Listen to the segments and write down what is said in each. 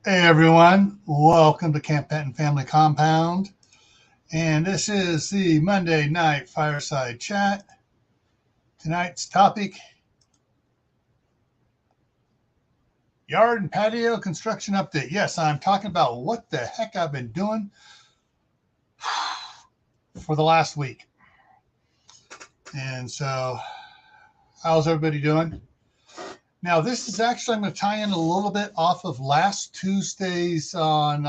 Hey everyone, welcome to Camppatton Family Compound. And this is the Monday night Fireside Chat. Tonight's topic, yard and patio construction update. Yes, I'm talking about what the heck I've been doing for the last week. And so, how's everybody doing? Now, this is actually, I'm going to tie in a little bit off of last Tuesday's on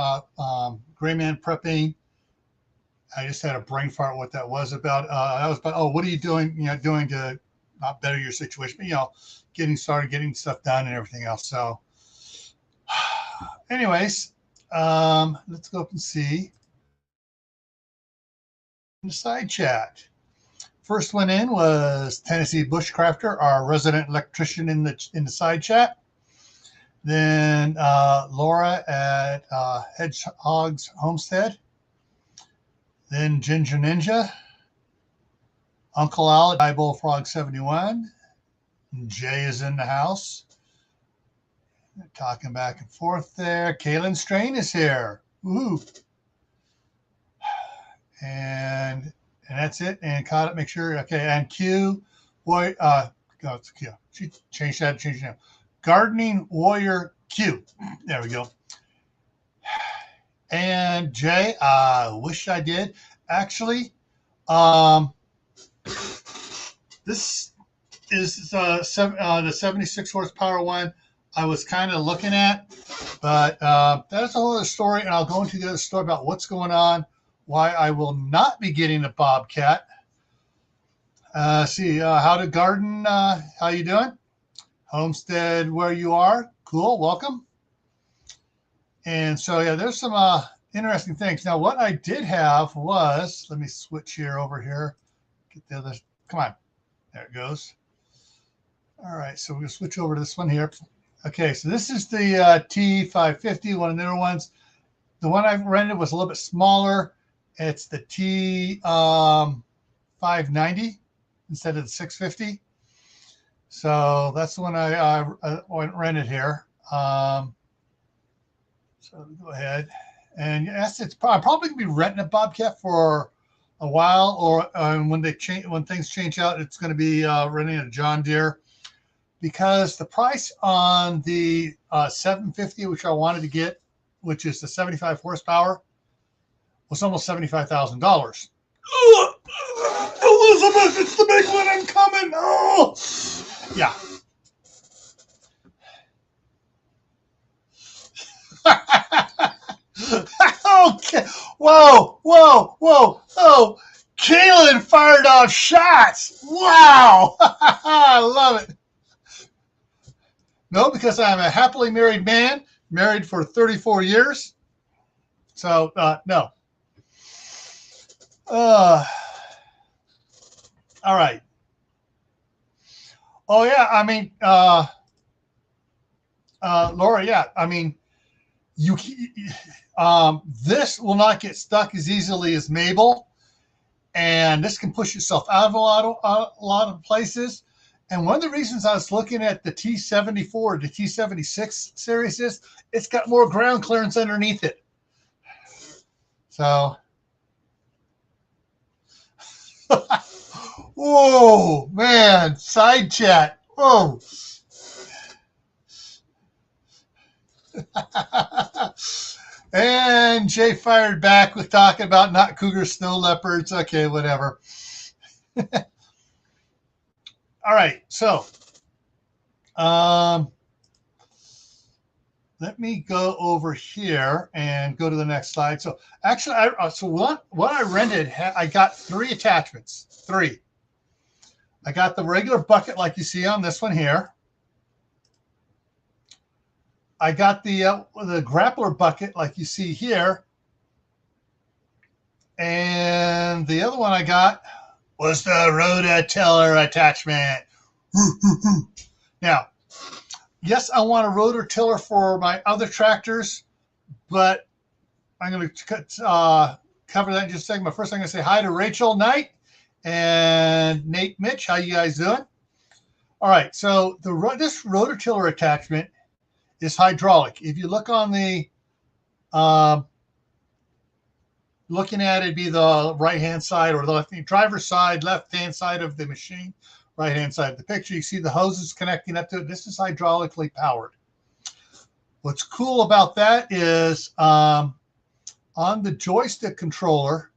Gray Man Prepping. I just had a brain fart what that was about. That was about, what are you doing, doing to not better your situation, but, getting started, getting stuff done and everything else. So anyways, let's go up and see in the side chat. First one in was Tennessee Bushcrafter, our resident electrician in the side chat. Then Laura at Hedgehog's Homestead. Then Ginger Ninja. Uncle Al at Bullfrog 71. Jay is in the house. They're talking back and forth there. Kaylin Strain is here. Woohoo. And that's it. And caught it. Make sure. Okay. And Q. Boy. It's Q. She changed that. Changed it now. Gardening Warrior Q. There we go. And Jay. I wish I did. Actually, this is the 76 horsepower one I was kind of looking at, but that's a whole other story. And I'll go into the other story about what's going on. Why I will not be getting a Bobcat. See, how to garden. How you doing? Homestead where you are. Cool. Welcome. And so, yeah, there's some interesting things. Now, what I did have was, let me switch here over here. Get the other, come on. There it goes. All right. So we're going to switch over to this one here. Okay. So this is the T550, one of the newer ones. The one I've rented was a little bit smaller. It's the T590 instead of the 650. So that's the one I rented here. So go ahead. And yes, I'm probably going to be renting a Bobcat for a while, or when things change out, it's going to be renting a John Deere, because the price on the 750, which I wanted to get, which is the 75 horsepower, was almost $75,000. Elizabeth, it's the big one. I'm coming. Oh, yeah. Okay. Whoa. Oh, Kaylin fired off shots. Wow. I love it. No, because I'm a happily married man, married for 34 years. So, no. All right. Oh, yeah. I mean, Laura, yeah. I mean, this will not get stuck as easily as Mabel, and this can push itself out of a lot of places. And one of the reasons I was looking at the T74, the T76 series is it's got more ground clearance underneath it. So, whoa, man, side chat. Whoa. And Jay fired back with talking about not cougar snow leopards. Okay, whatever. All right, so let me go over here and go to the next slide. So actually, what I rented, I got 3 attachments. 3. I got the regular bucket like you see on this one here. I got the grappler bucket like you see here. And the other one I got was the rototiller attachment. Now, yes, I want a rototiller for my other tractors, but I'm going to cover that in just a second. But first, I'm going to say hi to Rachel Knight and Nate Mitch. How you guys doing? All right, so this rototiller attachment is hydraulic. If you look on the looking at it, be the right-hand side or the left-hand driver's side, left-hand side of the machine, right-hand side of the picture. You see the hoses connecting up to it. This is hydraulically powered. What's cool about that is on the joystick controller,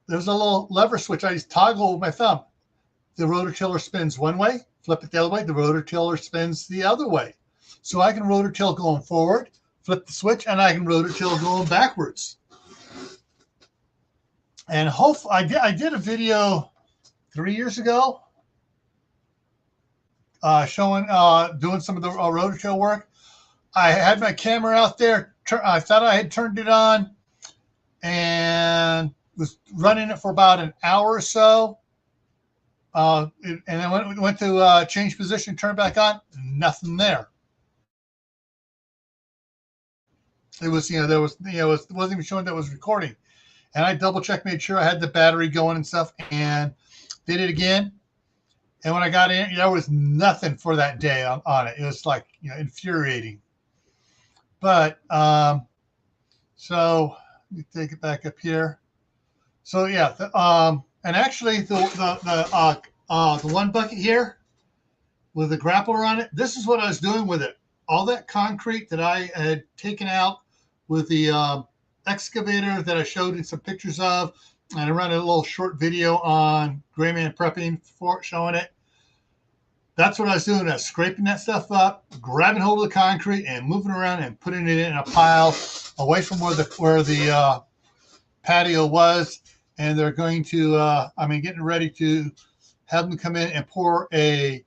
there's a little lever switch. I just toggle with my thumb. The rototiller spins one way, flip it the other way. The rototiller spins the other way. So I can rototill going forward, flip the switch, and I can rototill going backwards. And hopefully, I did a video 3 years ago showing, doing some of the rototill work. I had my camera out there. I thought I had turned it on and was running it for about an hour or so. And then went to change position, turn it back on, nothing there. It was, there was, it wasn't even showing that it was recording. And I double checked, made sure I had the battery going and stuff, and did it again. And when I got in, there was nothing for that day on it. It was like, infuriating. But so let me take it back up here. So yeah, and actually the one bucket here with the grappler on it, this is what I was doing with it. All that concrete that I had taken out with the excavator that I showed in some pictures of, and I ran a little short video on Gray Man Prepping for showing it. That's what I was doing. I was scraping that stuff up, grabbing hold of the concrete and moving around and putting it in a pile away from where the patio was. And they're going to, getting ready to have them come in and pour a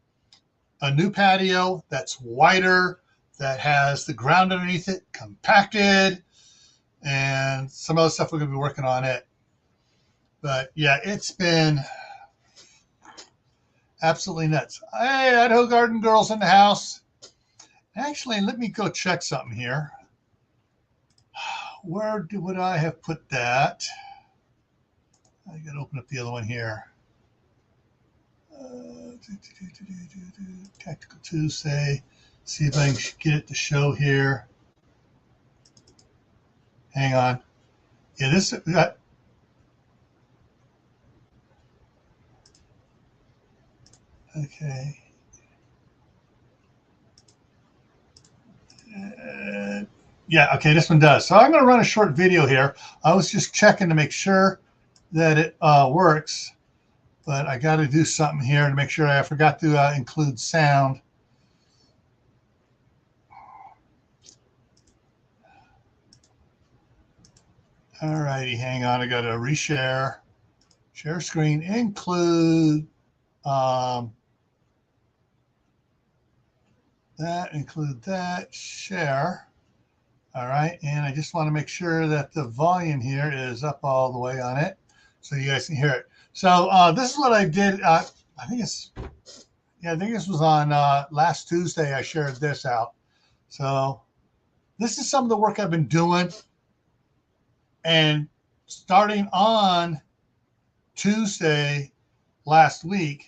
new patio that's wider, that has the ground underneath it compacted, and some other stuff we're going to be working on it. But yeah, it's been absolutely nuts. Hey, Idaho Garden Girls in the house. Actually, let me go check something here. Where would I have put that? I got to open up the other one here. Tactical Tuesday. See if I can get it to show here. Hang on. Yeah, this. Okay. Yeah, okay, this one does. So I'm going to run a short video here. I was just checking to make sure that it works, but I got to do something here to make sure. I forgot to include sound. All righty, hang on. I got to reshare, share screen, include that, share. All right, and I just want to make sure that the volume here is up all the way on it so you guys can hear it. So this is what I did. I think this was on last Tuesday. I shared this out. So this is some of the work I've been doing, and starting on Tuesday last week,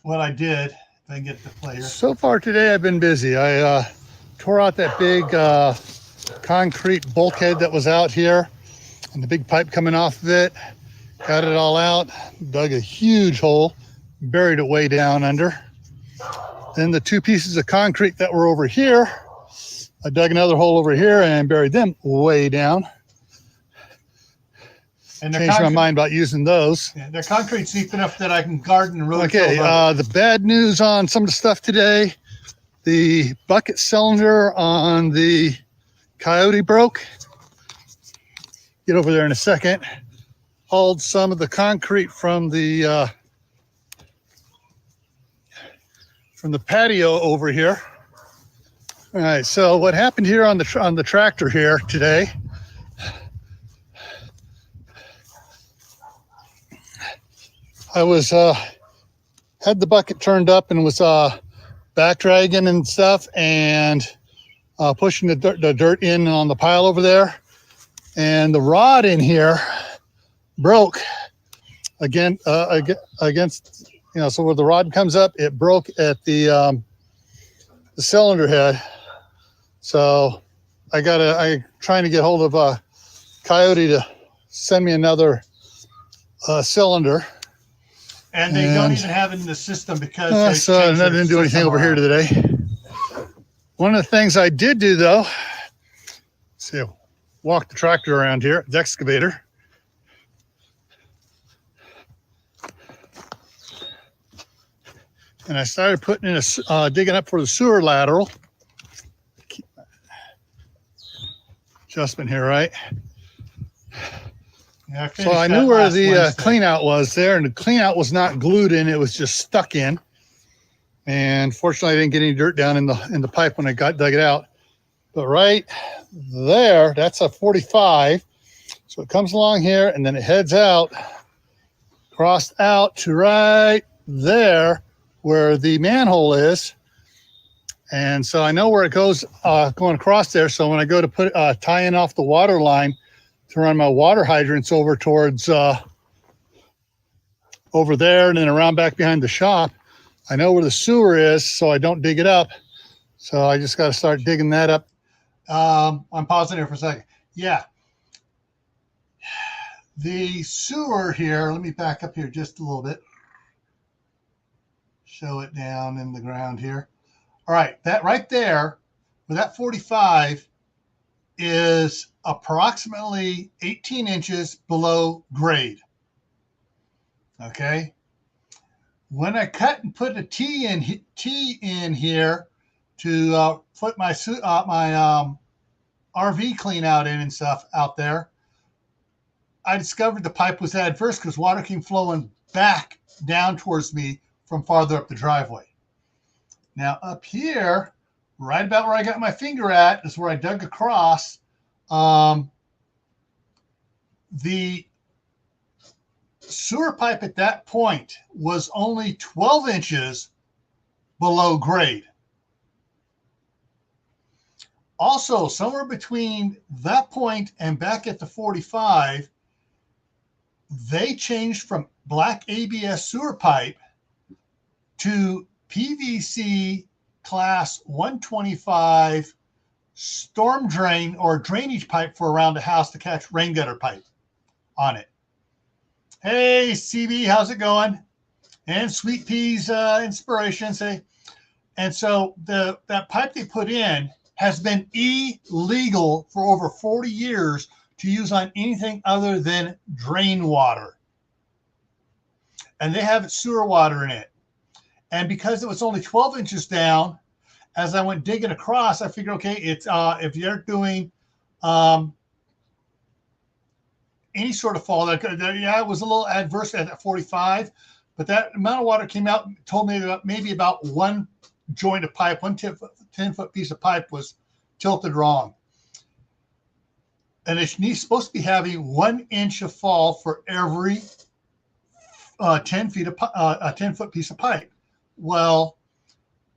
what I did. If I can get the play here. So far today, I've been busy. I tore out that big concrete bulkhead that was out here, and the big pipe coming off of it. Got it all out, dug a huge hole, buried it way down under. Then the two pieces of concrete that were over here, I dug another hole over here and buried them way down. And changed my mind about using those. Yeah, they're concrete's deep enough that I can garden and rotate. Okay, the bad news on some of the stuff today, the bucket cylinder on the Coyote broke. Get over there in a second. Hauled some of the concrete from the patio over here. All right, so what happened here on the tractor here today, I was had the bucket turned up and was back dragging and stuff, and pushing the dirt in on the pile over there, and the rod in here broke against, so where the rod comes up, it broke at the cylinder head. So I'm trying to get hold of Coyote to send me another cylinder. And they don't even have it in the system because so I didn't do anything over here today. One of the things I did do though, see, walk the tractor around here, the excavator. And I started putting in digging up for the sewer lateral. Keep my adjustment here, right? Yeah, so I knew where the clean out was there, and the clean out was not glued in, it was just stuck in. And fortunately I didn't get any dirt down in the pipe when I dug it out. But right there, that's a 45. So it comes along here and then it heads out, crossed out to right there where the manhole is. And so I know where it goes going across there. So when I go to put tie in off the water line to run my water hydrants over towards over there and then around back behind the shop, I know where the sewer is, so I don't dig it up. So I just got to start digging that up. I'm pausing here for a second. Yeah. The sewer here, let me back up here just a little bit. Show it down in the ground here. All right, that right there, with that 45 is approximately 18 inches below grade. Okay. When I cut and put a T in here to put my RV clean out in and stuff out there, I discovered the pipe was adverse because water came flowing back down towards me from farther up the driveway. Now up here, right about where I got my finger at, is where I dug across. The sewer pipe at that point was only 12 inches below grade. Also, somewhere between that point and back at the 45, they changed from black ABS sewer pipe to PVC class 125 storm drain or drainage pipe for around the house to catch rain gutter pipe on it. Hey, CB, how's it going? And Sweet Pea's inspiration. Say, and so that pipe they put in has been illegal for over 40 years to use on anything other than drain water. And they have sewer water in it. And because it was only 12 inches down, as I went digging across, I figured, okay, it's if you're doing any sort of fall, yeah, it was a little adverse at that 45, but that amount of water came out, told me about maybe about one joint of pipe, 10-foot piece of pipe was tilted wrong. And it's supposed to be having 1 inch of fall for every 10-foot piece of pipe. Well,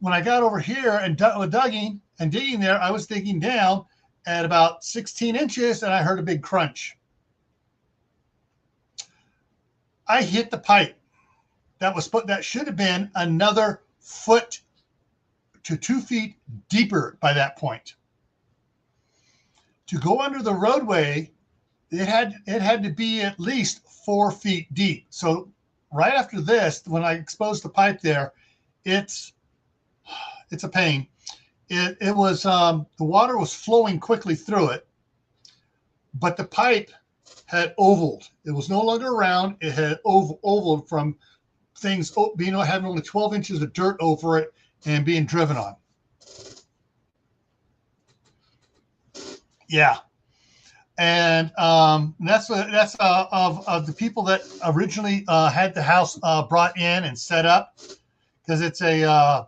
when I got over here and digging there, I was digging down at about 16 inches and I heard a big crunch. I hit the pipe. That should have been another foot to 2 feet deeper by that point. To go under the roadway, it had to be at least 4 feet deep. So right after this, when I exposed the pipe there, it's a pain. It was the water was flowing quickly through it, but the pipe had ovaled. It was no longer round. It had ovaled from things having only 12 inches of dirt over it and being driven on. Yeah. And that's of the people that originally had the house brought in and set up, because it's a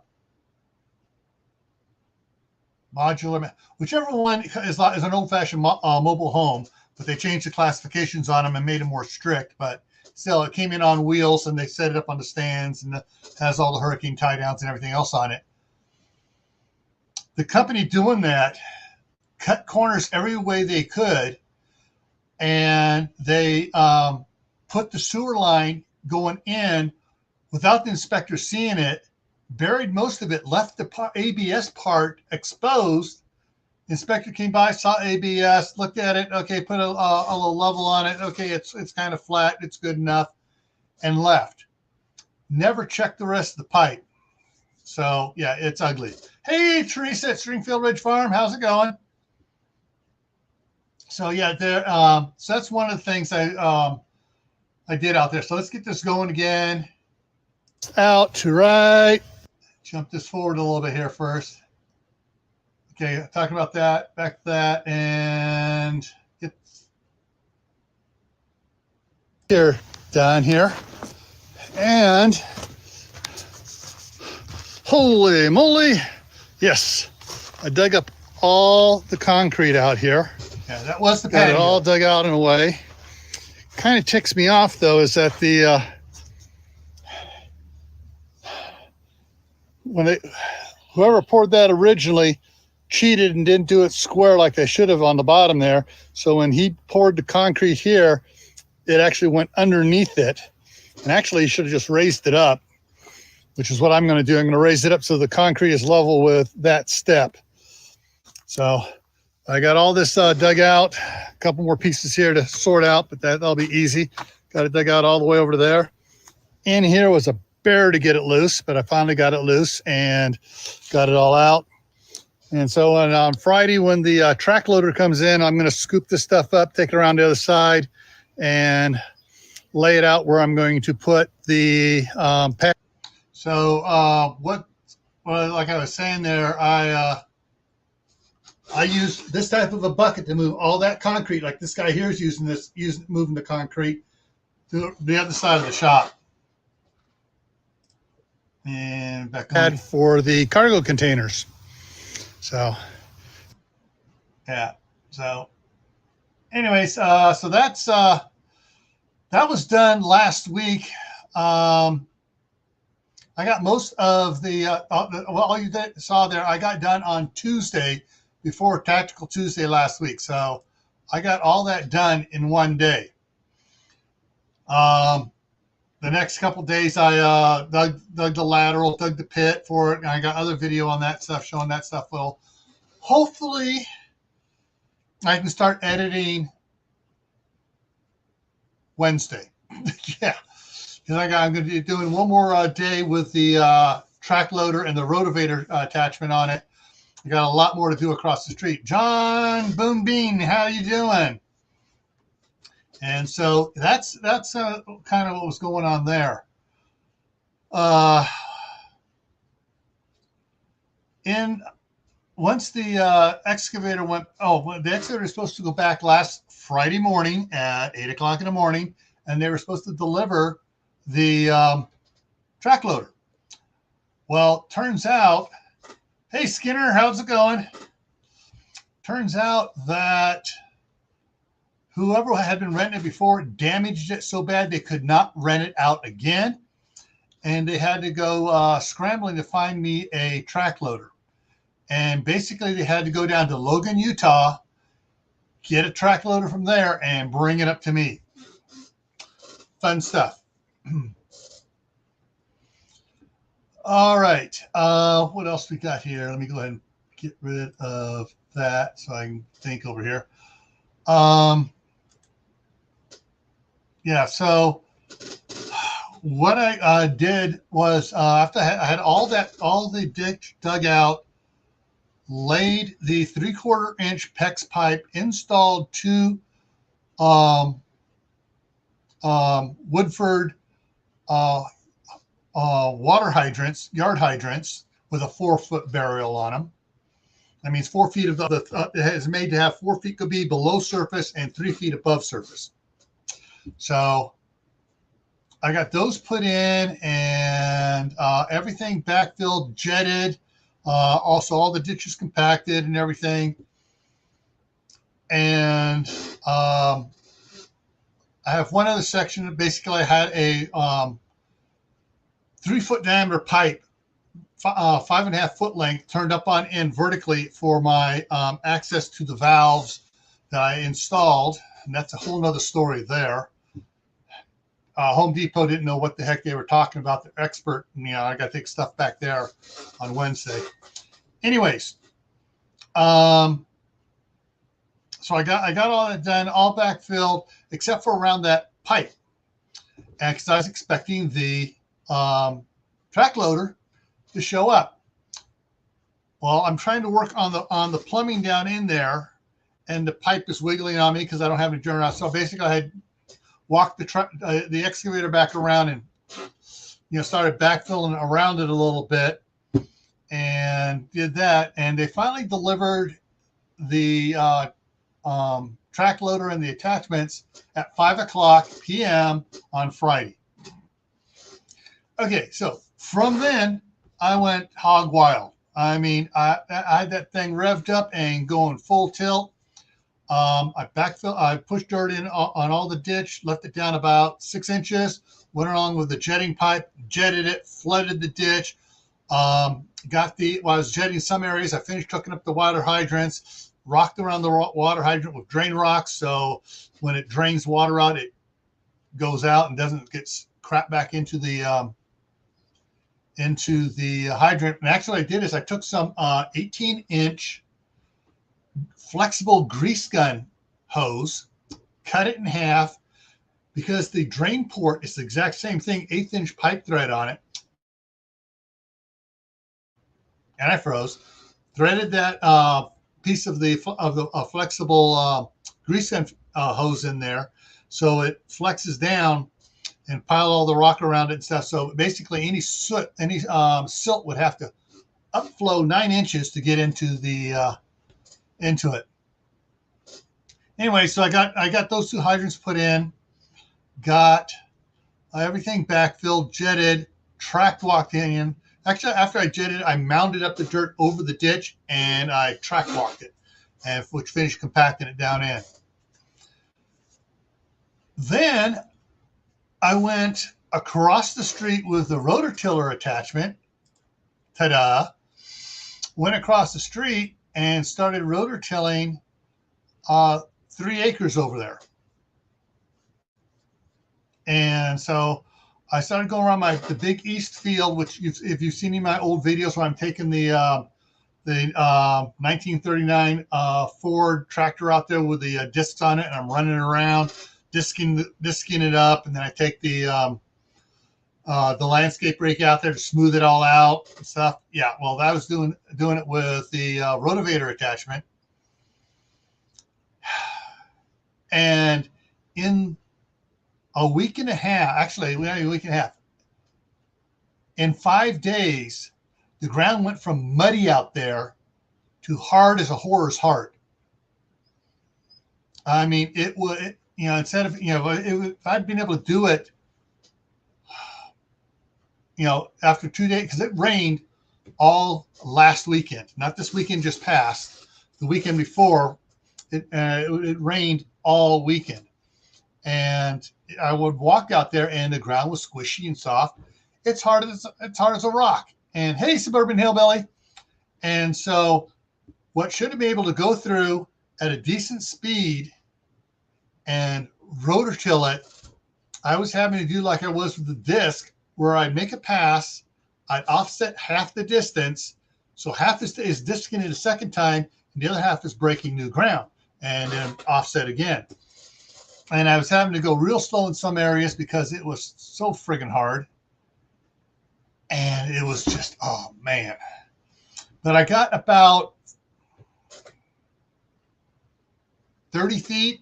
modular, whichever one is an old-fashioned mobile home, but they changed the classifications on them and made them more strict. But still, it came in on wheels and they set it up on the stands and has all the hurricane tie downs and everything else on it. The company doing that cut corners every way they could, and they put the sewer line going in without the inspector seeing it, buried most of it, left the ABS part exposed, Inspector came by, saw ABS, looked at it. Okay, put a little level on it. Okay, it's kind of flat. It's good enough, and left. Never checked the rest of the pipe. So yeah, it's ugly. Hey, Teresa at Stringfield Ridge Farm, how's it going? So yeah, there. So that's one of the things I did out there. So let's get this going again. Out to right. Jump this forward a little bit here first. Okay, talking about that, back to that, and get here down here. And holy moly, yes, I dug up all the concrete out here. Yeah, that was the patio. Got it all dug out in a way. Kind of ticks me off though is that the whoever poured that originally cheated and didn't do it square like they should have on the bottom there. So when he poured the concrete here, it actually went underneath it. And actually he should have just raised it up, which is what I'm going to do. I'm going to raise it up so the concrete is level with that step. So I got all this dug out, a couple more pieces here to sort out, but that'll be easy. Got it dug out all the way over to there. In here was a bear to get it loose, but I finally got it loose and got it all out. And so on Friday, when the track loader comes in, I'm going to scoop this stuff up, take it around the other side, and lay it out where I'm going to put the pad. So like I was saying there, I use this type of a bucket to move all that concrete, like this guy here is moving the concrete to the other side of the shop. And back on for the cargo containers. So, yeah. So, anyways, so that's that was done last week. I got most of the all you saw there. I got done on Tuesday before Tactical Tuesday last week. So, I got all that done in one day. The next couple of days, I dug the lateral, dug the pit for it, and I got other video on that stuff, showing that stuff. Well, hopefully, I can start editing Wednesday. Yeah, because I'm going to be doing one more day with the track loader and the rotavator attachment on it. I got a lot more to do across the street. John Boom Bean, how you doing? And so that's kind of what was going on there. Once the excavator went, the excavator was supposed to go back last Friday morning at 8 o'clock in the morning, and they were supposed to deliver the track loader. Well, turns out, hey Skinner, how's it going? Turns out that whoever had been renting it before damaged it so bad they could not rent it out again. And they had to go scrambling to find me a track loader. And basically they had to go down to Logan, Utah, get a track loader from there and bring it up to me. Fun stuff. All right. What else we got here? Let me go ahead and get rid of that so I can think over here. Yeah, so what I did was after I had all the ditch dug out, laid the 3/4 inch PEX pipe, installed two Woodford water hydrants, yard hydrants with a 4-foot burial on them. That means 4 feet of it is made to have 4 feet could be below surface and 3 feet above surface. So I got those put in and everything backfilled, jetted, also all the ditches compacted and everything. And I have one other section that basically I had a 3-foot diameter pipe, 5.5 foot length, turned up on end vertically for my access to the valves that I installed. And that's a whole nother story there. Home Depot didn't know what the heck they were talking about. They're expert. And, I got to take stuff back there on Wednesday. Anyways, so I got all that done, all backfilled, except for around that pipe. And because I was expecting the track loader to show up. Well, I'm trying to work on the plumbing down in there, and the pipe is wiggling on me because I don't have any turn around. So basically, I had walked the excavator back around and started backfilling around it a little bit, and did that. And they finally delivered the track loader and the attachments at 5:00 p.m. on Friday. Okay, so from then I went hog wild. I mean, I had that thing revved up and going full tilt. I pushed dirt in on all the ditch, left it down about 6 inches, went along with the jetting pipe, jetted it, flooded the ditch. While I was jetting some areas, I finished hooking up the water hydrants, rocked around the water hydrant with drain rocks. So when it drains water out, it goes out and doesn't get crap back into the hydrant. And actually, what I did is I took some 18-inch flexible grease gun hose, cut it in half, because the drain port is the exact same thing, 1/8-inch pipe thread on it. And I froze, threaded that piece of the flexible grease gun hose in there, so it flexes down and pile all the rock around it and stuff. So basically, any silt would have to upflow 9 inches to get into it. Anyway, so I got those 2 hydrants put in, got everything backfilled, jetted, track walked in. Actually, after I jetted, I mounded up the dirt over the ditch and I track walked it, and which finished compacting it down in. Then I went across the street with the rototiller attachment. Ta-da! Went across the street and started rototilling 3 acres over there. And so I started going around the big east field, which if you've seen in my old videos where I'm taking the 1939 Ford tractor out there with the discs on it, and I'm running around, disking it up, and then I take the landscape rake out there to smooth it all out and stuff. Yeah, well, I was doing it with the rotavator attachment. And in a week and a half, actually, not even a week and a half, in 5 days, the ground went from muddy out there to hard as a horror's heart. I mean, it would, instead of, if I'd been able to do it, after 2 days, because it rained all last weekend, not this weekend just passed, the weekend before, it rained all weekend. And I would walk out there and the ground was squishy and soft. It's hard as a rock. And hey, suburban hillbilly. And so what should have been able to go through at a decent speed and rototill it, I was having to do like I was with the disc, where I'd make a pass, I'd offset half the distance, so half is disking it a second time, and the other half is breaking new ground, and then offset again. And I was having to go real slow in some areas because it was so friggin' hard. And it was just, oh man. But I got about 30 feet,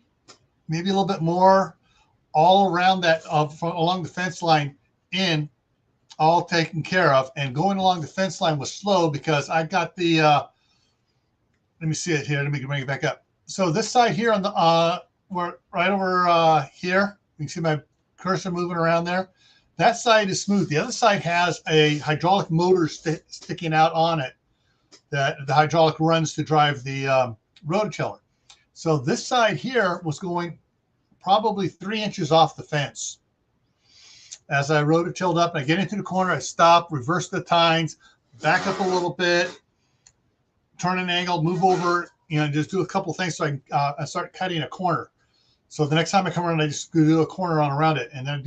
maybe a little bit more, all around that, along the fence line in, all taken care of. And going along the fence line was slow because I got the, let me see it here. Let me bring it back up. So this side here on the, right over here, you can see my cursor moving around there. That side is smooth. The other side has a hydraulic motor sticking out on it that the hydraulic runs to drive the rototiller. So this side here was going probably 3 inches off the fence. As I rototilled up, and I get into the corner, I stop, reverse the tines, back up a little bit, turn an angle, move over, just do a couple things so I start cutting a corner. So the next time I come around, I just do a corner on around it, and then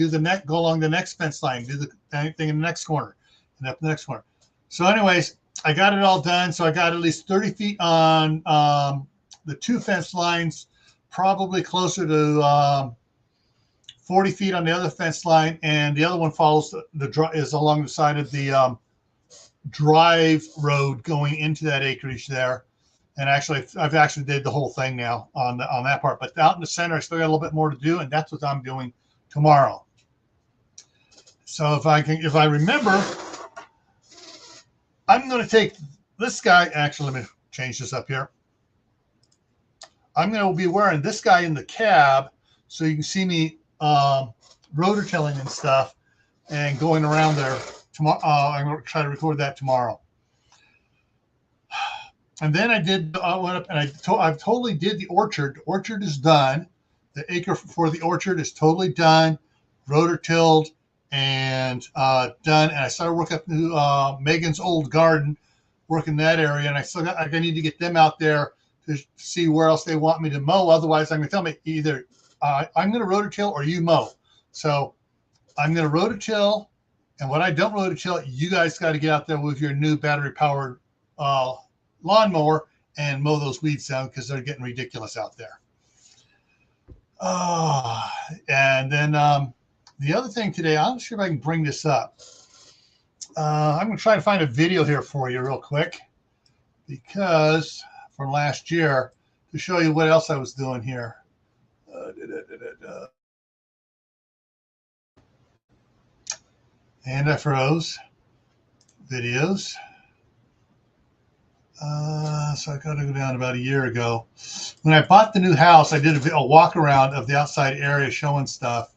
go along the next fence line, do the same thing in the next corner, and up the next corner. So anyways, I got it all done. So I got at least 30 feet on the two fence lines, probably closer to 40 feet on the other fence line, and the other one follows is along the side of the drive road going into that acreage there. And actually, I've actually did the whole thing now on that part. But out in the center, I still got a little bit more to do, and that's what I'm doing tomorrow. So if I remember, I'm going to take this guy. Actually, let me change this up here. I'm going to be wearing this guy in the cab, so you can see me rototilling and stuff, and going around there tomorrow. I'm going to try to record that tomorrow. And then I did went up and I totally did the orchard. The orchard is done. The acre for the orchard is totally done, rototilled and done. And I started working up to Megan's old garden, working that area. And I need to get them out there to see where else they want me to mow. Otherwise, I'm going to tell me either I'm going to rototill or you mow. So I'm going to rototill, and when I don't rototill, you guys got to get out there with your new battery-powered lawnmower and mow those weeds down because they're getting ridiculous out there. And then the other thing today, I'm not sure if I can bring this up. I'm going to try to find a video here for you real quick, because from last year, to show you what else I was doing here. And I froze videos. So I got to go down about a year ago. When I bought the new house, I did a walk around of the outside area showing stuff.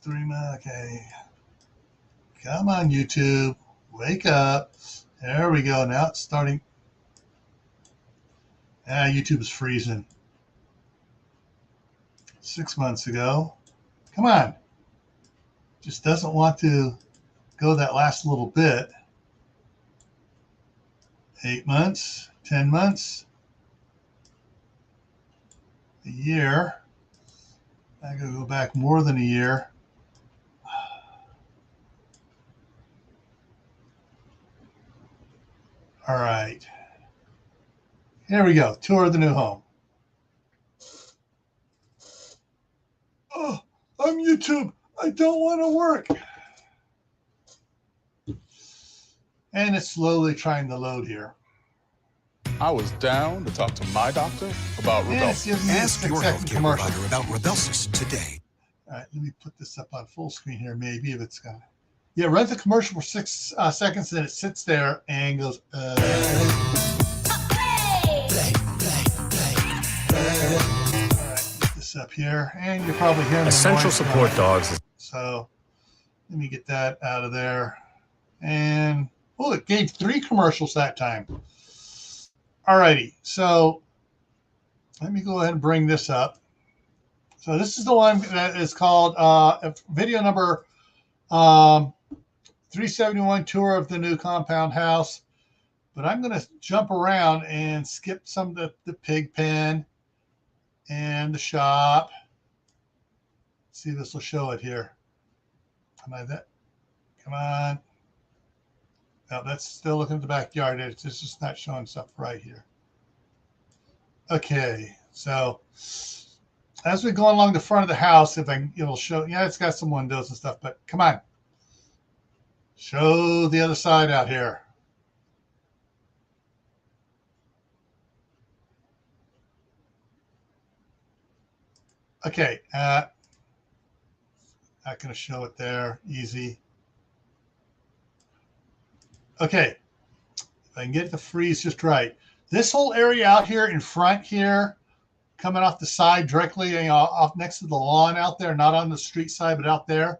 Okay. Come on, YouTube. Wake up. There we go. Now it's starting. YouTube is freezing. 6 months ago. Come on. Just doesn't want to go that last little bit. 8 months, 10 months, a year. I gotta go back more than a year. All right. Here we go. Tour of the new home. Oh, I'm YouTube. I don't want to work. And it's slowly trying to load here. I was down to talk to my doctor about Rubelsis. Ask your healthcare provider about Rubelsis today. All right, let me put this up on full screen here, maybe, if it's got. Yeah, run the commercial for 6 seconds, and then it sits there and goes. All right, get this up here, and you're probably hearing Essential support dogs. So let me get that out of there, and. Oh, it gave 3 commercials that time. All righty. So let me go ahead and bring this up. So this is the one that is called video number 371, tour of the new compound house. But I'm going to jump around and skip some of the pig pen and the shop. Let's see if this will show it here. Come on. No, that's still looking at the backyard. It's just not showing stuff right here. Okay, so as we go along the front of the house, if it'll show. Yeah, it's got some windows and stuff, but come on, show the other side out here. Okay, not going to show it there. Easy. Okay, if I can get the freeze just right. This whole area out here in front here, coming off the side directly, off next to the lawn out there, not on the street side, but out there.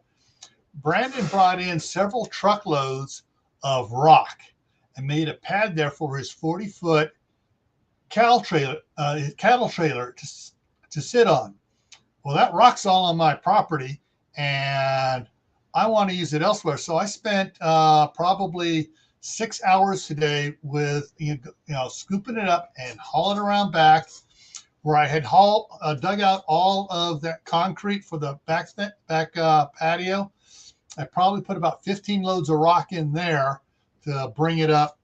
Brandon brought in several truckloads of rock and made a pad there for his 40-foot cattle trailer to sit on. Well, that rock's all on my property, and I want to use it elsewhere. So I spent probably 6 hours today with scooping it up and hauling it around back, where I had dug out all of that concrete for the back patio. I probably put about 15 loads of rock in there to bring it up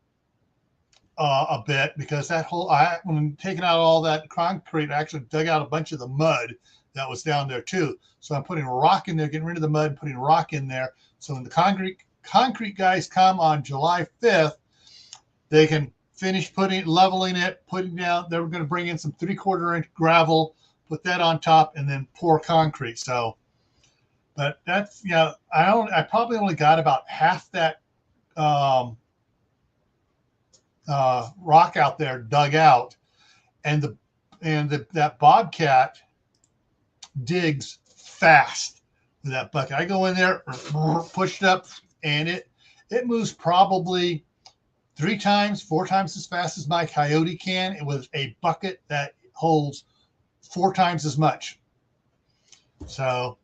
a bit because that whole, when taking out all that concrete, I actually dug out a bunch of the mud that was down there too. So I'm putting rock in there, getting rid of the mud, putting rock in there. So when the concrete guys come on July 5th, they can finish leveling it, putting down, they were going to bring in some 3/4 inch gravel, put that on top, and then pour concrete. So, but that's, I probably only got about half that rock out there dug out, and that bobcat digs fast with that bucket. I go in there, push it up, and it moves probably 3 times, 4 times as fast as my Coyote can. It was a bucket that holds 4 times as much. So,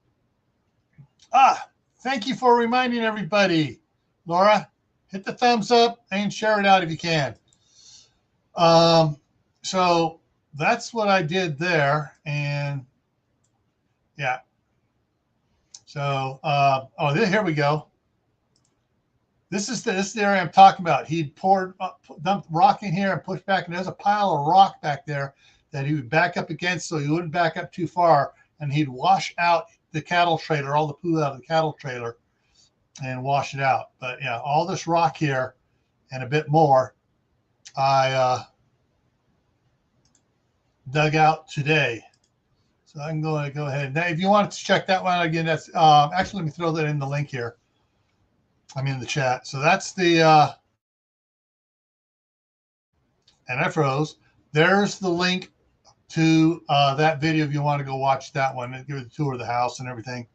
thank you for reminding everybody, Laura. Hit the thumbs up and share it out if you can. So that's what I did there. And yeah. So, here we go. This is the area I'm talking about. He dumped rock in here and pushed back, and there's a pile of rock back there that he would back up against so he wouldn't back up too far, and he'd wash out the cattle trailer, all the poo out of the cattle trailer, and wash it out. But yeah, all this rock here and a bit more, I dug out today. So I'm going to go ahead. Now, if you wanted to check that one again, that's actually, let me throw that in the link here. I'm in the chat. So that's the, and I froze. There's the link to that video if you want to go watch that one and give it a tour of the house and everything.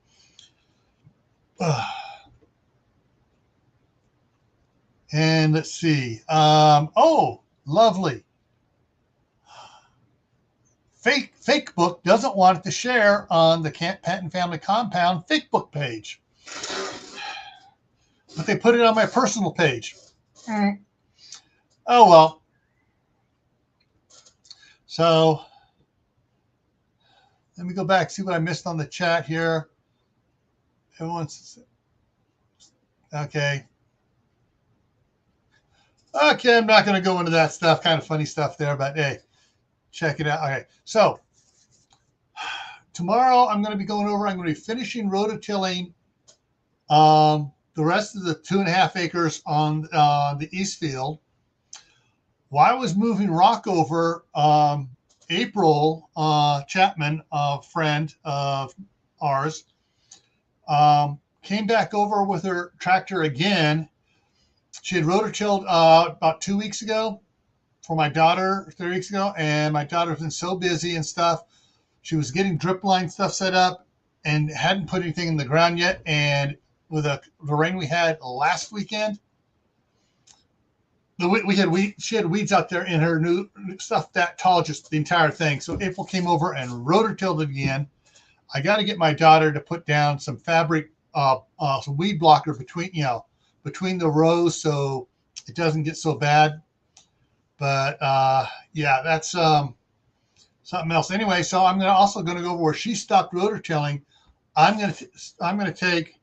And let's see. Oh, lovely. Fake Book doesn't want it to share on the Camppatton Family Compound Fake Book page, but they put it on my personal page. Oh well. So let me go back, see what I missed on the chat here. Everyone's okay. Okay, I'm not going to go into that stuff. Kind of funny stuff there, but hey, check it out. Okay, so tomorrow I'm going to be going over. I'm going to be finishing rototilling the rest of the 2.5 acres on the east field. While I was moving rock over, April Chapman, a friend of ours, came back over with her tractor again. She had rototilled about 2 weeks ago for my daughter, 3 weeks ago, and my daughter's been so busy and stuff. She was getting drip line stuff set up and hadn't put anything in the ground yet. And with the rain we had last weekend, she had weeds out there in her new stuff that tall, just the entire thing. So April came over and rototilled it again. I got to get my daughter to put down some fabric, some weed blocker between the rows so it doesn't get so bad. But yeah, that's something else. Anyway, so I'm also going to go over where she stopped rototilling. I'm going to take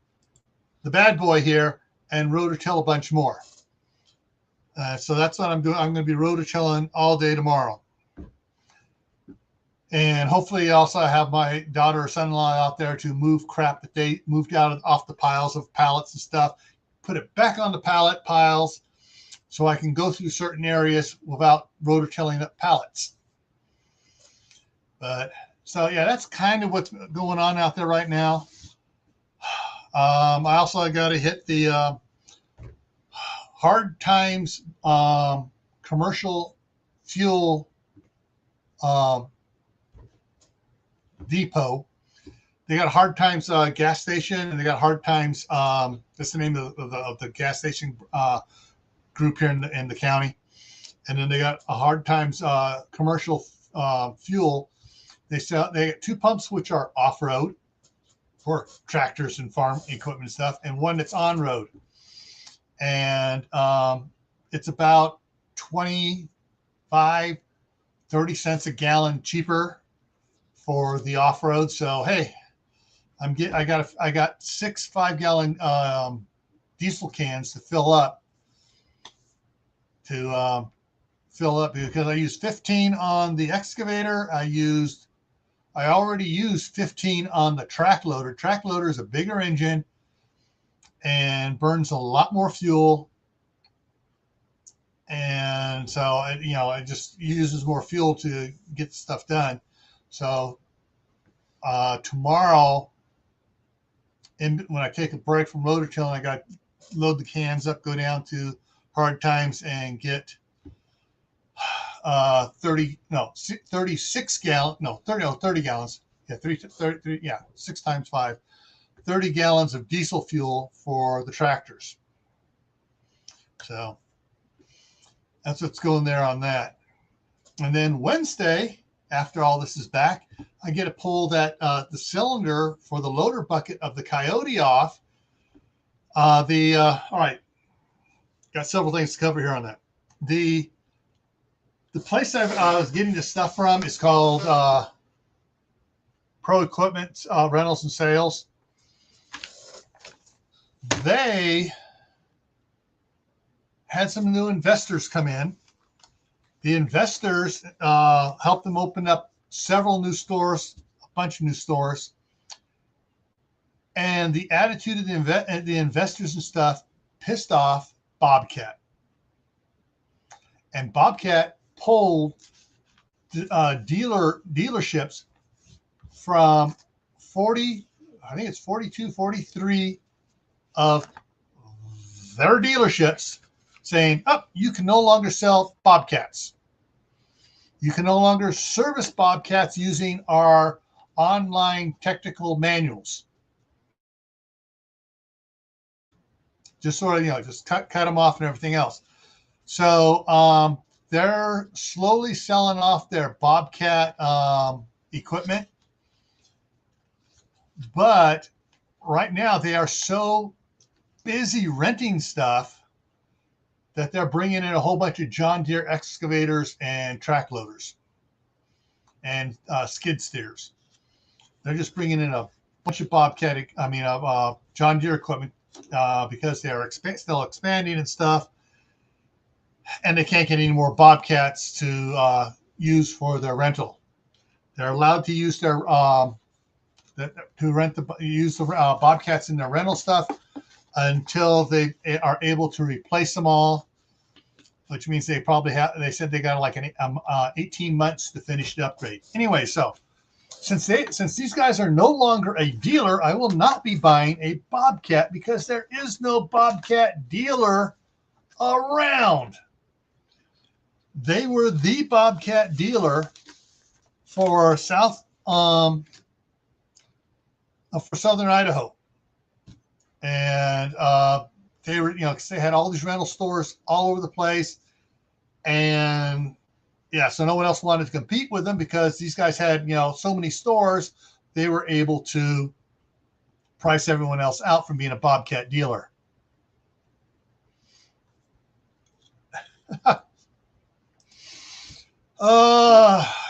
the bad boy here and rototill a bunch more. So that's what I'm doing. I'm going to be rototilling all day tomorrow. And hopefully also I have my daughter or son-in-law out there to move crap that they moved off the piles of pallets and stuff, put it back on the pallet piles so I can go through certain areas without rototilling up pallets. But so yeah, that's kind of what's going on out there right now. I also got to hit the Hard Times commercial fuel depot. They got Hard Times gas station, and they got Hard Times. That's the name of the gas station group here in the county. And then they got a Hard Times commercial fuel. They get 2 pumps which are off road for tractors and farm equipment and stuff, and one that's on road. And it's about 25, 30 cents a gallon cheaper for the off road. So hey, I got 6 5-gallon diesel cans to fill up to fill up because I used 15 on the excavator. I already used 15 on the track loader. Track loader is a bigger engine and burns a lot more fuel. And so, it just uses more fuel to get stuff done. So tomorrow, when I take a break from rotor tilling, I got to load the cans up, go down to Hard Times and get 30 gallons. Yeah, 6 times 5. 30 gallons of diesel fuel for the tractors. So that's what's going there on that. And then Wednesday, after all this is back, I get to pull that the cylinder for the loader bucket of the Coyote off. All right, got several things to cover here on that. The place I was getting this stuff from is called Pro Equipment Rentals and Sales. They had some new investors come in. The investors helped them open up several new stores, a bunch of new stores. And the attitude of the investors and stuff pissed off Bobcat. And Bobcat pulled dealerships from 40, I think it's 42, 43 of their dealerships, saying, oh, you can no longer sell Bobcats. You can no longer service Bobcats using our online technical manuals. Just sort of, just cut them off and everything else. So they're slowly selling off their Bobcat equipment. But right now they are so busy renting stuff that they're bringing in a whole bunch of John Deere excavators and track loaders and skid steers. They're just bringing in a bunch of John Deere equipment because they are still expanding and stuff, and they can't get any more Bobcats to use for their rental. They're allowed to use their use the Bobcats in their rental stuff until they are able to replace them all, which means they probably have. They said they got like 18 months to finish the upgrade. Anyway, so since these guys are no longer a dealer, I will not be buying a Bobcat because there is no Bobcat dealer around. They were the Bobcat dealer for Southern Idaho. And they were, they had all these rental stores all over the place. And yeah, so no one else wanted to compete with them because these guys had, so many stores, they were able to price everyone else out from being a Bobcat dealer.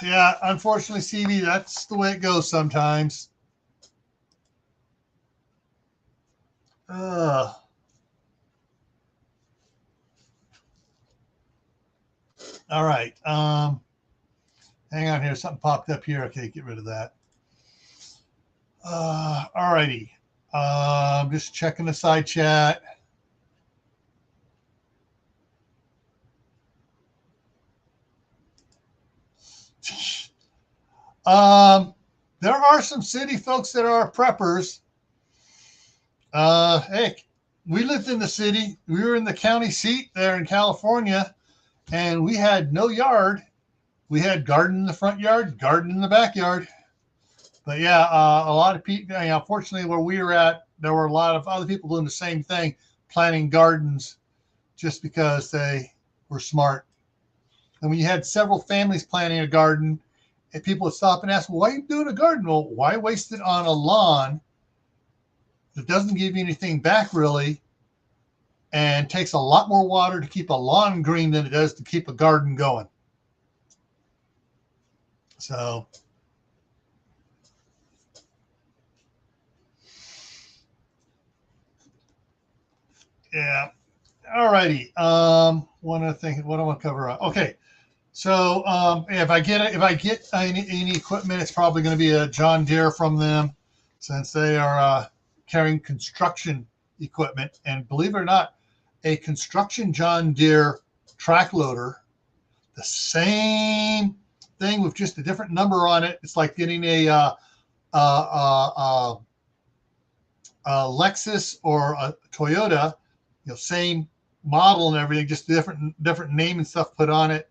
Yeah, unfortunately, CB, that's the way it goes sometimes. All right. Hang on here. Something popped up here. Okay, get rid of that. All righty. Just checking the side chat. There are some city folks that are preppers. Hey, we lived in the city. We were in the county seat there in California, and we had no yard. We had garden in the front yard, garden in the backyard. But yeah, a lot of people, unfortunately, where we were at, there were a lot of other people doing the same thing, planting gardens just because they were smart. And when you had several families planting a garden, and people would stop and ask, well, why are you doing a garden? Well, why waste it on a lawn that doesn't give you anything back really and takes a lot more water to keep a lawn green than it does to keep a garden going? So yeah. All righty. One other thing, what I want to cover. Okay. So if I get any equipment, it's probably going to be a John Deere from them, since they are carrying construction equipment. And believe it or not, a construction John Deere track loader, the same thing with just a different number on it. It's like getting a Lexus or a Toyota, same model and everything, just different name and stuff put on it,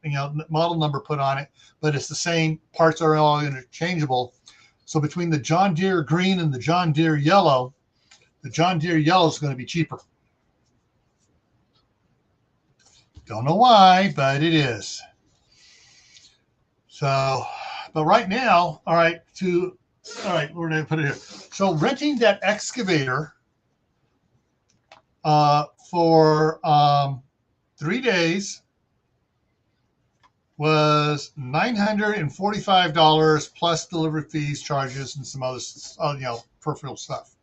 model number put on it, but it's the same. Parts are all interchangeable. So between the John Deere green and the John Deere yellow, the John Deere yellow is going to be cheaper. Don't know why, but it is. So, but right now, all right, we're going to put it here. So renting that excavator for 3 days was $945 plus delivery fees, charges, and some other, peripheral stuff.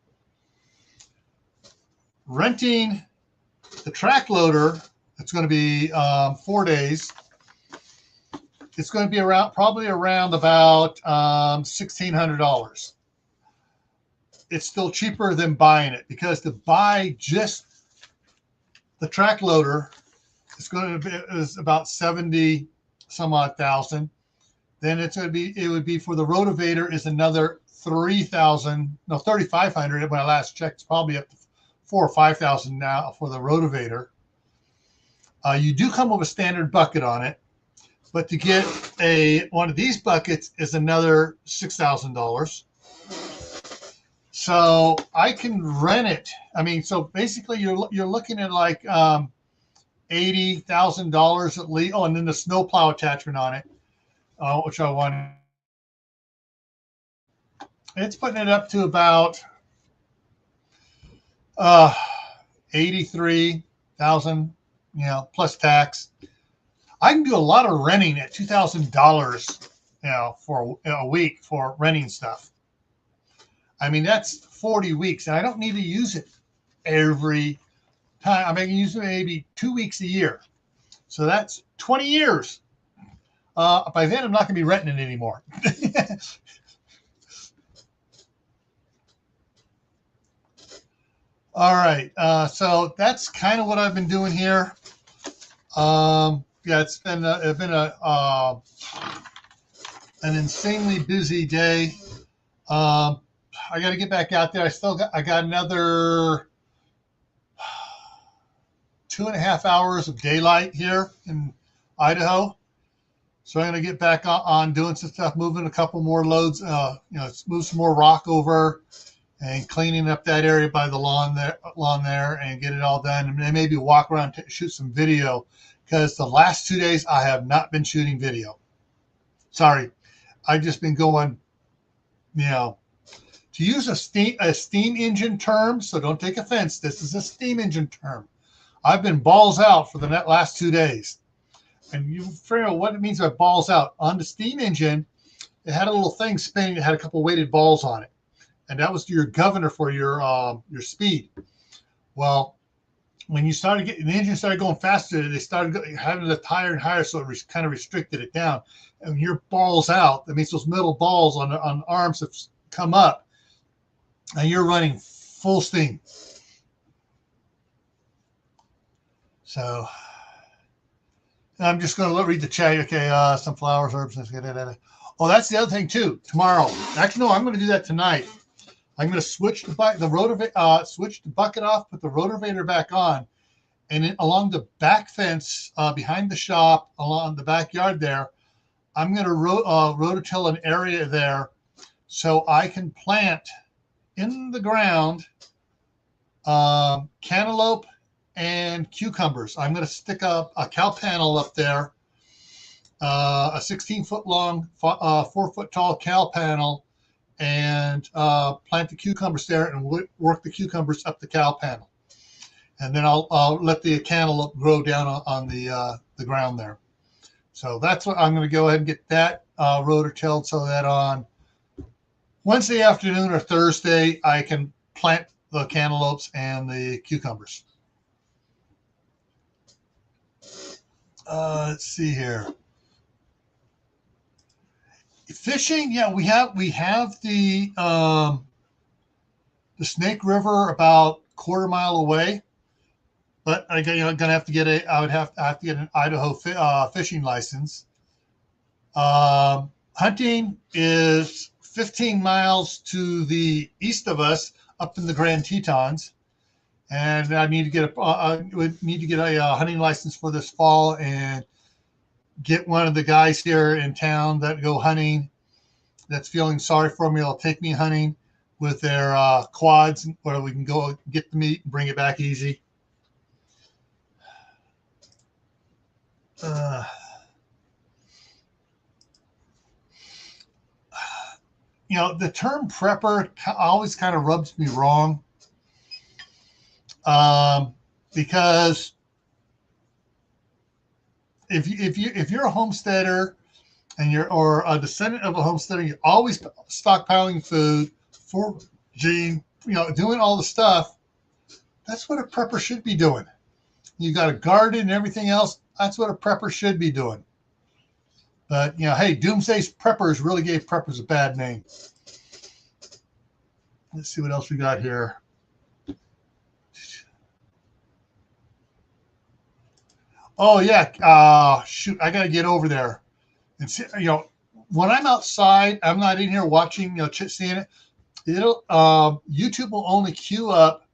Renting the track loader, it's going to be 4 days. It's going to be probably around about $1,600. It's still cheaper than buying it, because to buy just the track loader is about 70 some odd thousand. Then it would be for the rotavator is another 3,500. When I last checked, it's probably up to 4,000 or 5,000 now for the rotavator. You do come with a standard bucket on it, but to get one of these buckets is another $6,000. So I can rent it. I mean, so basically you're looking at like $80,000 at least. Oh, and then the snowplow attachment on it, which I want. It's putting it up to about $83,000, plus tax. I can do a lot of renting at $2,000, for a week for renting stuff. I mean, that's 40 weeks, and I don't need to use it every time. I can use it maybe 2 weeks a year. So that's 20 years. By then, I'm not going to be renting it anymore. All right. So that's kind of what I've been doing here. Yeah, it's been an insanely busy day. I got to get back out there. I got another 2.5 hours of daylight here in Idaho. So I'm going to get back on doing some stuff, moving a couple more loads, move some more rock over and cleaning up that area by the lawn there and get it all done. And then maybe walk around, shoot some video, because the last 2 days I have not been shooting video. Sorry. I've just been going, to use a steam engine term, so don't take offense. This is a steam engine term. I've been balls out for the last 2 days. And you figure out what it means by balls out. On the steam engine, it had a little thing spinning. It had a couple weighted balls on it. And that was your governor for your speed. Well, when the engine started going faster, they started having it higher and higher, so it kind of restricted it down. And when your balls out, that means those metal balls on arms have come up, and you're running full steam. So I'm just going to read the chat. Okay, some flowers, herbs. Oh, that's the other thing too. Tomorrow, actually, no, I'm going to do that tonight. I'm going to switch the bucket off, put the rotavator back on, and then along the back fence behind the shop, along the backyard there, I'm going to rototill an area there so I can plant in the ground cantaloupe and cucumbers. I'm going to stick up a cow panel up there, a 16-foot long, 4-foot tall cow panel, and plant the cucumbers there and work the cucumbers up the cow panel. And then I'll let the cantaloupe grow down on the ground there. So that's what I'm going to go ahead and get that rototilled, so that on Wednesday afternoon or Thursday, I can plant the cantaloupes and the cucumbers. Let's see here. Fishing, yeah, we have the Snake River about quarter mile away, but I'm gonna have to get I would have to get an Idaho fishing license. Hunting is 15 miles to the east of us, up in the Grand Tetons, and I need to get a hunting license for this fall and get one of the guys here in town that go hunting that's feeling sorry for me. Will take me hunting with their quads where we can go get the meat and bring it back easy. The term prepper always kind of rubs me wrong, because if you're a homesteader and or a descendant of a homesteader, you're always stockpiling food, foraging, doing all the stuff. That's what a prepper should be doing. You got a garden and everything else. That's what a prepper should be doing. But, hey, Doomsday Preppers really gave preppers a bad name. Let's see what else we got here. Oh, yeah. Shoot, I got to get over there. And see, when I'm outside, I'm not in here watching, seeing it. It'll YouTube will only queue up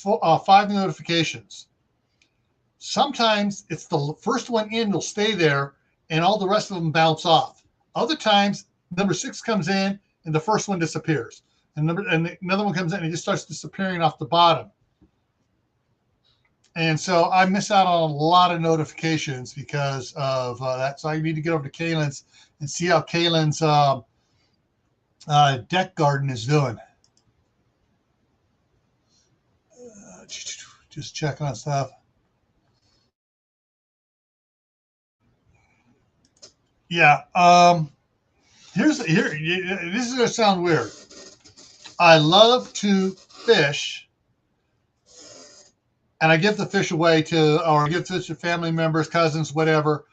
5 notifications. Sometimes it's the first one in will stay there, and all the rest of them bounce off. Other times, number 6 comes in, and the first one disappears, and another one comes in, and it just starts disappearing off the bottom. And so I miss out on a lot of notifications because of that. So I need to get over to Kaylin's and see how Kaylin's deck garden is doing. Just checking on stuff. Yeah. This is gonna sound weird. I love to fish, and I give the fish away or give fish to family members, cousins, whatever.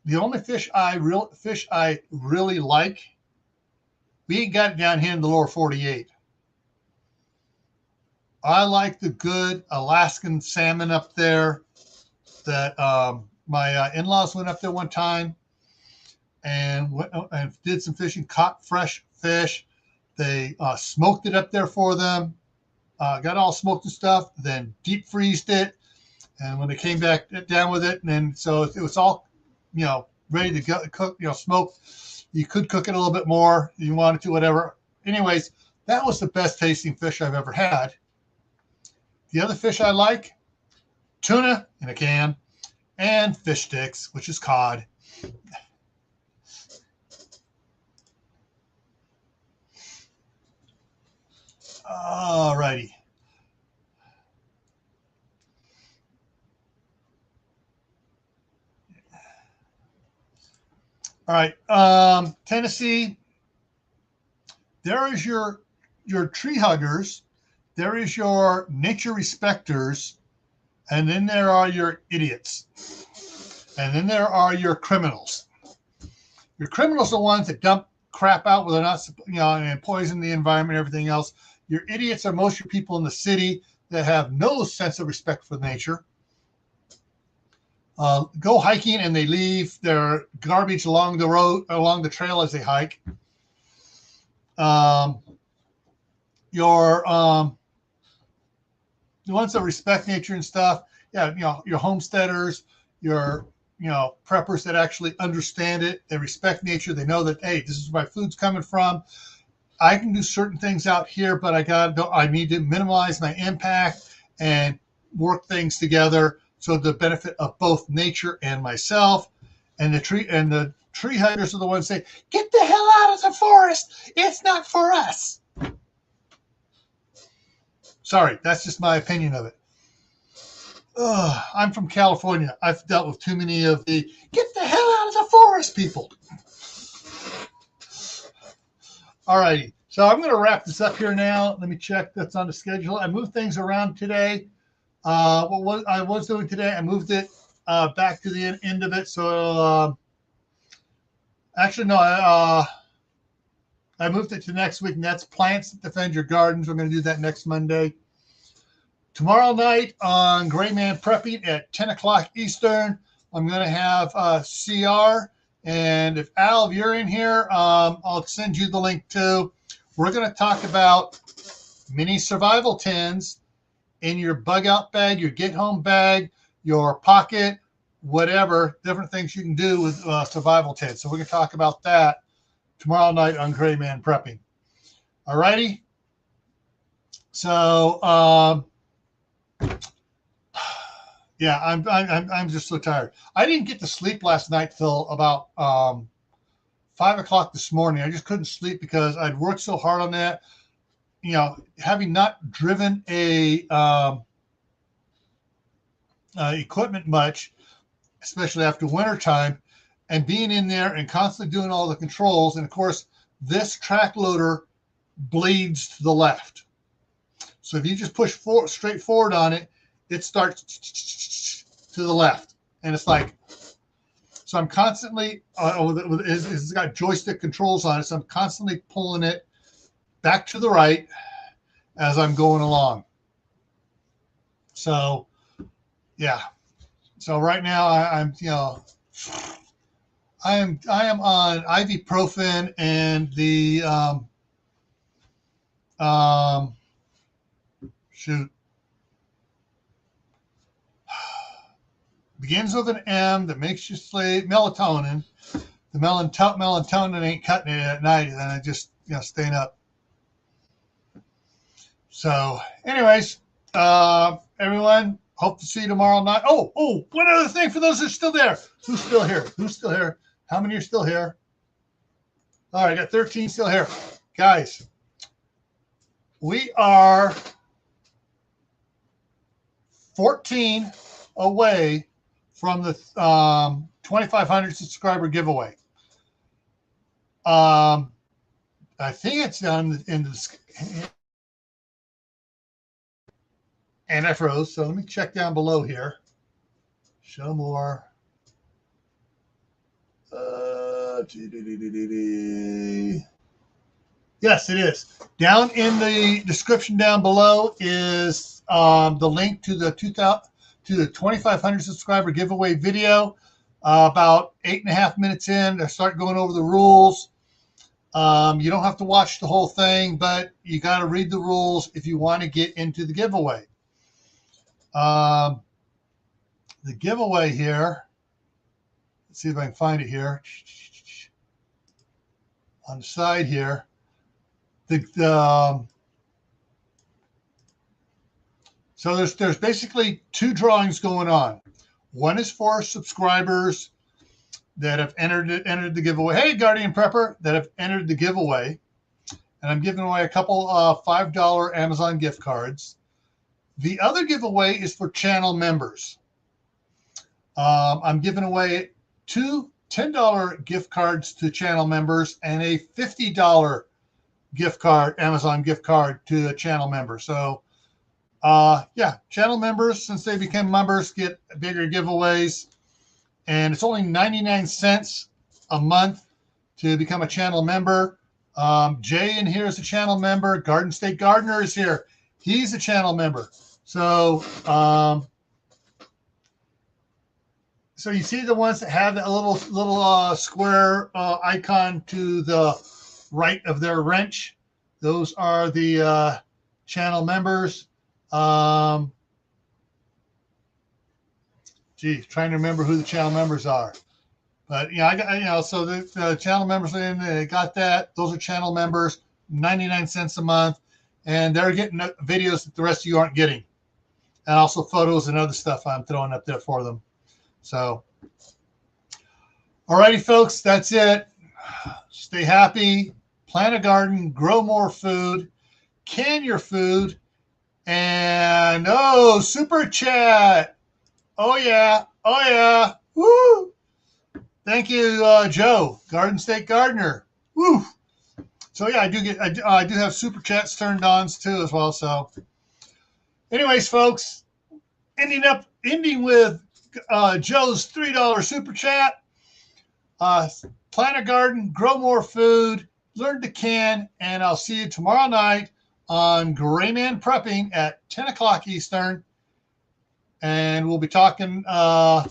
The only fish I really like, we ain't got it down here in the lower 48. I like the good Alaskan salmon up there that my in-laws went up there one time and did some fishing, caught fresh fish. They smoked it up there for them, got all smoked and stuff, then deep freezed it. And when they came back down with it, and then so it was all, ready to cook, smoked. You could cook it a little bit more if you wanted to, whatever. Anyways, that was the best tasting fish I've ever had. The other fish I like, tuna in a can, and fish sticks, which is cod. All righty. All right, Tennessee. There is your tree huggers. There is your nature respecters, and then there are your idiots, and then there are your criminals. Your criminals are the ones that dump crap out where they're not, and poison the environment and everything else. Your idiots are most of your people in the city that have no sense of respect for nature. Go hiking and they leave their garbage along the road, along the trail as they hike. The ones that respect nature and stuff, your homesteaders, your preppers that actually understand it, they respect nature, they know that, hey, this is where my food's coming from. I can do certain things out here, but I need to minimize my impact and work things together so the benefit of both nature and myself. And the tree huggers are the ones that say, get the hell out of the forest. It's not for us. Sorry, that's just my opinion of it. I'm from California. I've dealt with too many of the get the hell out of the forest people. All righty. So I'm going to wrap this up here now. Let me check that's on the schedule. I moved things around today. What I was doing today, I moved it back to the end of it. So Actually, no, I moved it to next week, and that's Plants That Defend Your Gardens. We're going to do that next Monday. Tomorrow night on Gray Man Prepping at 10 o'clock Eastern, I'm going to have CR. And if Al, if you're in here, I'll send you the link too. We're going to talk about mini survival tins in your bug out bag, your get home bag, your pocket, whatever, different things you can do with survival tins. So we're going to talk about that tomorrow night on Gray Man Prepping. All righty. So, yeah, I'm just so tired. I didn't get to sleep last night till about 5 o'clock this morning. I just couldn't sleep because I'd worked so hard on that. You know, having not driven a equipment much, especially after winter time, and being in there and constantly doing all the controls. And of course, this track loader bleeds to the left. So if you just push straight forward on it, it starts to the left. And it's like, so I'm constantly, it's got joystick controls on it. So I'm constantly pulling it back to the right as I'm going along. So, yeah. So right now I'm, you know, I am on ibuprofen and the begins with an M that makes you sleep. Melatonin. The melatonin ain't cutting it at night, and I just, you know, staying up. So, anyways, everyone, hope to see you tomorrow night. Oh, one other thing for those that are still there. Who's still here? Who's still here? How many are still here? All right, I got 13 still here. Guys, we are 14 away from the 2,500 subscriber giveaway. I think it's down in the, and I froze. So let me check down below here. Show more. Yes, it is. Down in the description down below is the link to the 2,500 subscriber giveaway video. About 8.5 minutes in, I start going over the rules. You don't have to watch the whole thing, but you got to read the rules if you want to get into the giveaway. The giveaway here, let's see if I can find it here. On the side here, so there's basically two drawings going on. One is for subscribers that have entered the giveaway. Hey, Guardian Prepper, that have entered the giveaway, and I'm giving away a couple $5 Amazon gift cards. The other giveaway is for channel members. I'm giving away 2 $10 gift cards to channel members and a $50 gift card, Amazon gift card to a channel member. So, yeah, channel members, since they became members, get bigger giveaways. And it's only 99 cents a month to become a channel member. Jay in here is a channel member. Garden State Gardener is here. He's a channel member. So, so you see the ones that have that little square icon to the right of their wrench. Those are the channel members. Geez, trying to remember who the channel members are. But yeah, I got, you know, so the channel members in, they got that. Those are channel members, 99 cents a month, and they're getting videos that the rest of you aren't getting, and also photos and other stuff I'm throwing up there for them. So, alrighty, folks, that's it. Stay happy, plant a garden, grow more food, can your food, and super chat. Oh yeah, woo! Thank you, Joe, Garden State Gardener. Woo! So yeah, I do have super chats turned on too as well. So, anyways, folks, ending with Joe's $3 super chat. plant a garden, grow more food, learn to can, and I'll see you tomorrow night on Gray Man Prepping at 10 o'clock Eastern. And we'll be talking, crap,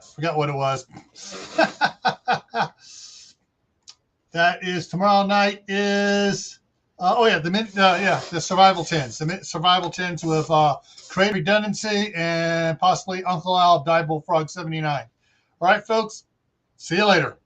forgot what it was. That is tomorrow night is, the survival tins. The survival tins with create redundancy and possibly Uncle Al Die Bullfrog 79. All right, folks, see you later.